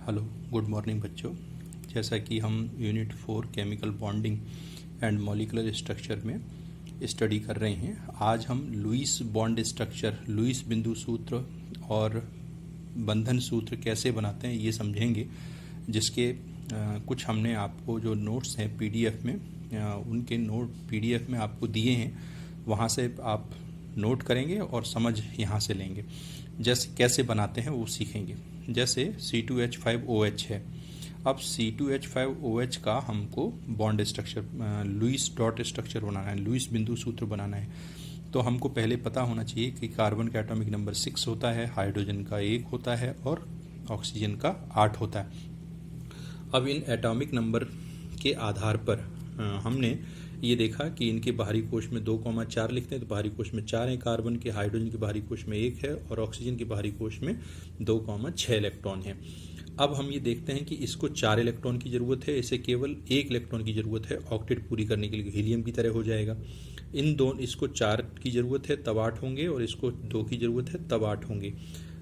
Hello, good morning बच्चों। जैसा कि हम unit 4 chemical bonding and molecular structure में स्टडी कर रहे हैं, आज हम लुईस बॉन्ड स्ट्रक्चर, लुईस बिंदु सूत्र और बंधन सूत्र कैसे बनाते हैं ये समझेंगे। जिसके कुछ हमने आपको जो नोट्स हैं पीडीएफ में, उनके नोट पीडीएफ में आपको दिए हैं, वहाँ से आप नोट करेंगे और समझ यहाँ से लेंगे। जैसे कैसे बनाते हैं वो सीखेंगे। जैसे C2H5OH है। अब C2H5OH का हमको bond structure, Lewis dot structure बनाना है, लुईस बिंदु सूत्र बनाना है। तो हमको पहले पता होना चाहिए कि कार्बन का एटॉमिक नंबर 6 होता है, हाइड्रोजन का 1 होता है और ऑक्सीजन का 8 होता है। अब इन एटॉमिक नंबर के आधार पर हमने ये देखा कि इनके बाहरी कोश में 2,4 लिखते हैं, तो बाहरी कोश में 4 हैं कार्बन के, हाइड्रोजन के बाहरी कोश में 1 है और ऑक्सीजन के बाहरी कोश में 2,6 इलेक्ट्रॉन है। अब हम ये देखते हैं कि इसको 4 इलेक्ट्रॉन की ज़रूरत है, इसे केवल 1 इलेक्ट्रॉन की ज़रूरत है ऑक्टेट पूरी करने के लिए, हीलियम की तरह हो जाएगा। इन दोनों, इसको 4 की ज़रूरत है तब 8 होंगे और इसको 2 की ज़रूरत है तब 8 होंगे।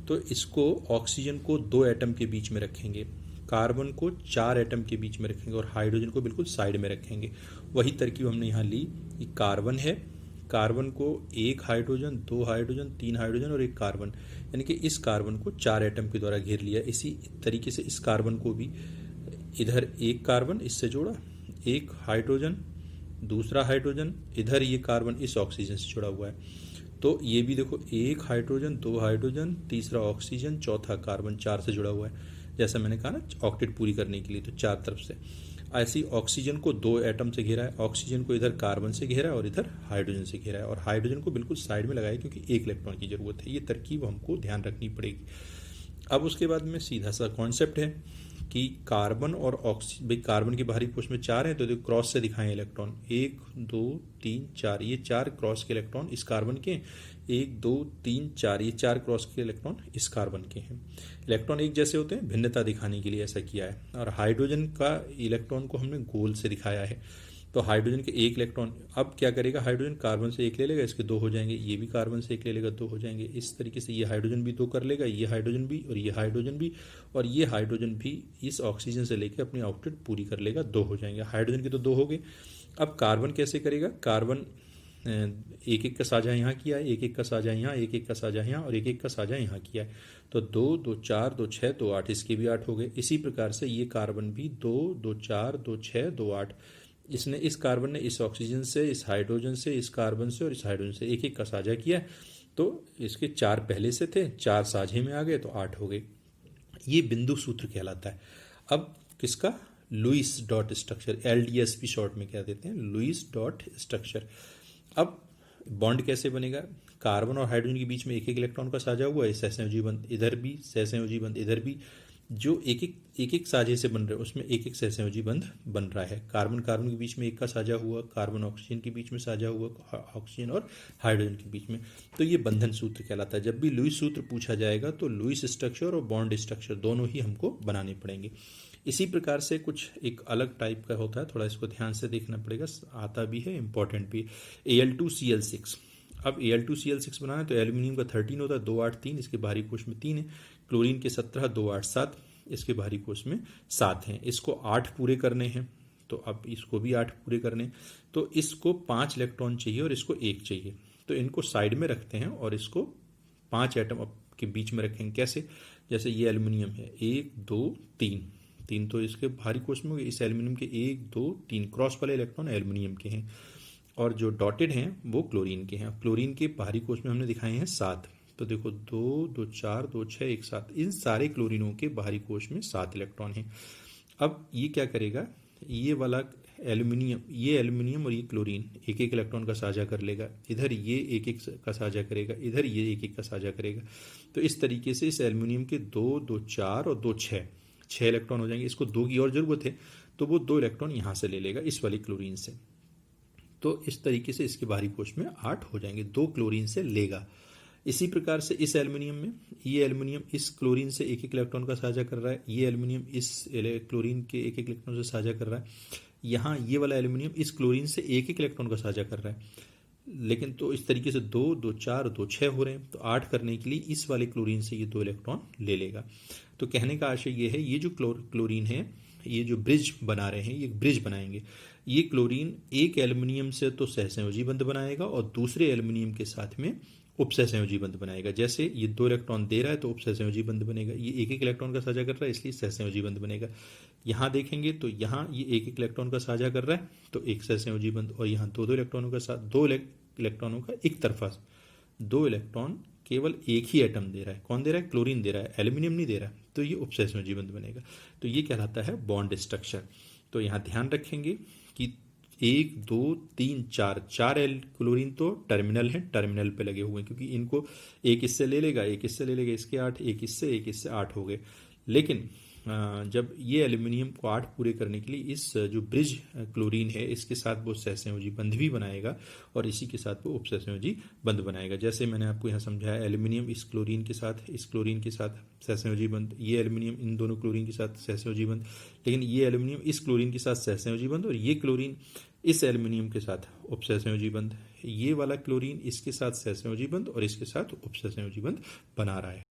तो इसको ऑक्सीजन को 2 एटम के बीच में रखेंगे, कार्बन को 4 एटम के बीच में रखेंगे और हाइड्रोजन को बिल्कुल साइड में रखेंगे। वही तरकीब हमने यहाँ ली कि कार्बन है, कार्बन को 1 हाइड्रोजन, 2 हाइड्रोजन, 3 हाइड्रोजन और 1 कार्बन, यानी कि इस कार्बन को 4 एटम के द्वारा घेर लिया। इसी तरीके से इस कार्बन को भी इधर 1 कार्बन इससे जोड़ा, 1 हाइड्रोजन, दूसरा हाइड्रोजन, इधर ये कार्बन इस ऑक्सीजन से जुड़ा हुआ है। तो ये भी देखो 1 हाइड्रोजन, 2 हाइड्रोजन, तीसरा ऑक्सीजन, चौथा कार्बन, 4 से जुड़ा हुआ है। जैसा मैंने कहा ना, ऑक्टेट पूरी करने के लिए, तो 4 तरफ से। ऐसी ऑक्सीजन को 2 एटम से घेरा है, ऑक्सीजन को इधर कार्बन से घेरा है और इधर हाइड्रोजन से घेरा है, और हाइड्रोजन को बिल्कुल साइड में लगाया क्योंकि 1 इलेक्ट्रॉन की जरूरत है। ये तरकीब हमको ध्यान रखनी पड़ेगी। अब उसके बाद में सीधा सा कॉन्सेप्ट है कि कार्बन और भाई कार्बन के बाहरी कोश में 4 हैं, तो क्रॉस से दिखाएं इलेक्ट्रॉन, 1 2 3 4, ये 4 क्रॉस के इलेक्ट्रॉन इस कार्बन के, 1 2 3 4, ये 4 क्रॉस के इलेक्ट्रॉन इस कार्बन के हैं। इलेक्ट्रॉन एक जैसे होते हैं, भिन्नता दिखाने के लिए ऐसा किया है। और हाइड्रोजन का इलेक्ट्रॉन को हमने गोल से दिखाया है। तो हाइड्रोजन के 1 इलेक्ट्रॉन, अब क्या करेगा हाइड्रोजन, कार्बन से 1 ले लेगा, इसके 2 हो जाएंगे, ये भी कार्बन से 1 ले लेगा, 2 हो जाएंगे। इस तरीके से ये हाइड्रोजन भी 2 कर लेगा, ये हाइड्रोजन भी और ये हाइड्रोजन भी, और ये हाइड्रोजन भी इस ऑक्सीजन से लेकर अपनी आउटपुट पूरी कर लेगा, 2 हो जाएंगे। हाइड्रोजन के तो 2 हो गए। अब कार्बन कैसे करेगा, कार्बन 1-1 का साझा यहाँ किया है, 1-1 का साझा यहाँ, 1-1 का साझा यहाँ और 1-1 का साझा यहाँ किया है। तो 2 2 4 2 6 2 8, इसके भी 8 हो गए। इसी प्रकार से ये कार्बन भी 2 2 4 2 6 2 8, इसने, इस कार्बन ने इस ऑक्सीजन से, इस हाइड्रोजन से, इस कार्बन से और इस हाइड्रोजन से 1-1 का साझा किया। तो इसके 4 पहले से थे, 4 साझे में आ गए तो 8 हो गए। ये बिंदु सूत्र कहलाता है। अब किसका, लुईस डॉट स्ट्रक्चर, LDS भी शॉर्ट में क्या देते हैं, लुईस डॉट स्ट्रक्चर। अब बॉन्ड कैसे बनेगा, कार्बन और हाइड्रोजन के बीच में 1-1 इलेक्ट्रॉन का साझा हुआ है, सहसंयोजी बंध इधर भी, सहसंयोजी बंध इधर भी, जो 1-1 साझे से बन रहे हैं उसमें 1-1 सहसंयोजी बंध बन रहा है। कार्बन कार्बन के बीच में 1 का साझा हुआ, कार्बन ऑक्सीजन के बीच में साझा हुआ, ऑक्सीजन और हाइड्रोजन के बीच में। तो ये बंधन सूत्र कहलाता है। जब भी लुईस सूत्र पूछा जाएगा तो लुईस स्ट्रक्चर और बॉन्ड स्ट्रक्चर दोनों ही हमको बनाने पड़ेंगे। इसी प्रकार से कुछ एक अलग टाइप का होता है, थोड़ा इसको ध्यान से देखना पड़ेगा, आता भी है, इंपॉर्टेंट भी। Al2Cl6। अब Al2Cl6 बनाना है तो एल्यूमिनियम का 13 होता है, 2 8 3, इसके बाहरी कोश में 3 है। क्लोरीन के 17, 2 8 7, इसके बाहरी कोश में 7 हैं। इसको 8 पूरे करने हैं, तो अब इसको भी 8 पूरे करने, तो इसको 5 इलेक्ट्रॉन चाहिए और इसको 1 चाहिए। तो इनको साइड में रखते हैं और इसको 5 एटम के बीच में रखेंगे। कैसे, जैसे ये एल्यूमिनियम है, 1 2 3 तो इसके भारी कोश में हो गए। इस एल्यूमिनियम के 1 2 3 क्रॉस वाले इलेक्ट्रॉन एल्यूमिनियम के हैं और जो डॉटेड हैं वो क्लोरीन के हैं। क्लोरीन के बाहरी कोश में हमने दिखाए हैं 7। तो देखो 2 2 4 2 6 1 7, इन सारे क्लोरीनों के बाहरी कोश में 7 इलेक्ट्रॉन हैं। अब ये क्या करेगा, ये वाला एल्यूमिनियम और ये क्लोरीन 1-1 इलेक्ट्रॉन का साझा कर लेगा, इधर ये 1-1 का साझा करेगा, इधर ये 1-1 का साझा करेगा। तो इस तरीके से इस एल्यूमिनियम के 2 2 4 और 2 6 इलेक्ट्रॉन हो जाएंगे। इसको 2 की और जरूरत है तो वो 2 इलेक्ट्रॉन यहाँ से ले लेगा, इस वाली क्लोरीन से। तो इस तरीके से इसके बाहरी कोश में 8 हो जाएंगे, 2 क्लोरीन से लेगा। इसी प्रकार से इस एल्यूमिनियम में, ये एल्यूमिनियम इस क्लोरीन से 1-1 इलेक्ट्रॉन का साझा कर रहा है, ये एल्यूमिनियम इस क्लोरीन के 1-1 इलेक्ट्रॉन से साझा कर रहा है। यहाँ ये वाला एल्यूमिनियम इस क्लोरीन से 1-1 इलेक्ट्रॉन का साझा कर रहा है। लेकिन तो इस तरीके से 2 2 4 2 6 हो रहे हैं, तो 8 करने के लिए इस वाले क्लोरीन से ये 2 इलेक्ट्रॉन ले लेगा। तो कहने का आशय ये है, ये जो क्लोरीन है, ये जो ब्रिज बना रहे हैं, ये ब्रिज बनाएंगे। ये क्लोरीन एक एल्युमिनियम से तो सहसंयोजी बंध बनाएगा और दूसरे एल्युमिनियम के साथ में उपसहसंयोजी बंध बनाएगा। जैसे ये 2 इलेक्ट्रॉन दे रहा है तो उपसहसंयोजी बंध बनेगा, ये एक एक इलेक्ट्रॉन का साझा कर रहा है इसलिए सहसंयोजी बंध बनेगा। यहाँ देखेंगे तो यहाँ ये एक एक इलेक्ट्रॉन का साझा कर रहा है तो एक सहसंयोजी बंध, और यहाँ दो दो इलेक्ट्रॉनों का साथ, दो इलेक्ट्रॉनों का एक तरफा, 2 इलेक्ट्रॉन केवल एक ही एटम दे रहा है। कौन दे रहा है? क्लोरीन दे रहा है, एल्यूमिनियम नहीं दे रहा है, तो ये उपसहसंयोजी बंध बनेगा। तो ये कहलाता है बॉन्ड स्ट्रक्चर। तो यहाँ ध्यान रखेंगे कि 1 2 3 4 क्लोरीन तो टर्मिनल है, टर्मिनल पे लगे हुए हैं, क्योंकि इनको एक इससे ले लेगा, एक इससे ले लेगा, इसके 8, एक इससे 8 हो गए। लेकिन जब ये एल्यूमिनियम को 8 पूरे करने के लिए इस जो ब्रिज क्लोरीन है इसके साथ वो सहसंयोजी बंध भी बनाएगा और इसी के साथ वो उपसहसंयोजी बंध बनाएगा। जैसे मैंने आपको यहाँ समझाया, एल्यूमिनियम इस क्लोरीन के साथ, इस क्लोरीन के साथ सहसंयोजी बंध, ये एल्यूमिनियम इन दोनों क्लोरीन के साथ सहसंयोजी बंध, लेकिन ये एल्यूमिनियम इस क्लोरीन के साथ सहसंयोजी बंध और ये क्लोरीन इस एल्यूमिनियम के साथ उपसहसंयोजी बंध, ये वाला क्लोरीन इसके साथ सहसंयोजी बंध और इसके साथ उपसहसंयोजी बंध बना रहा है।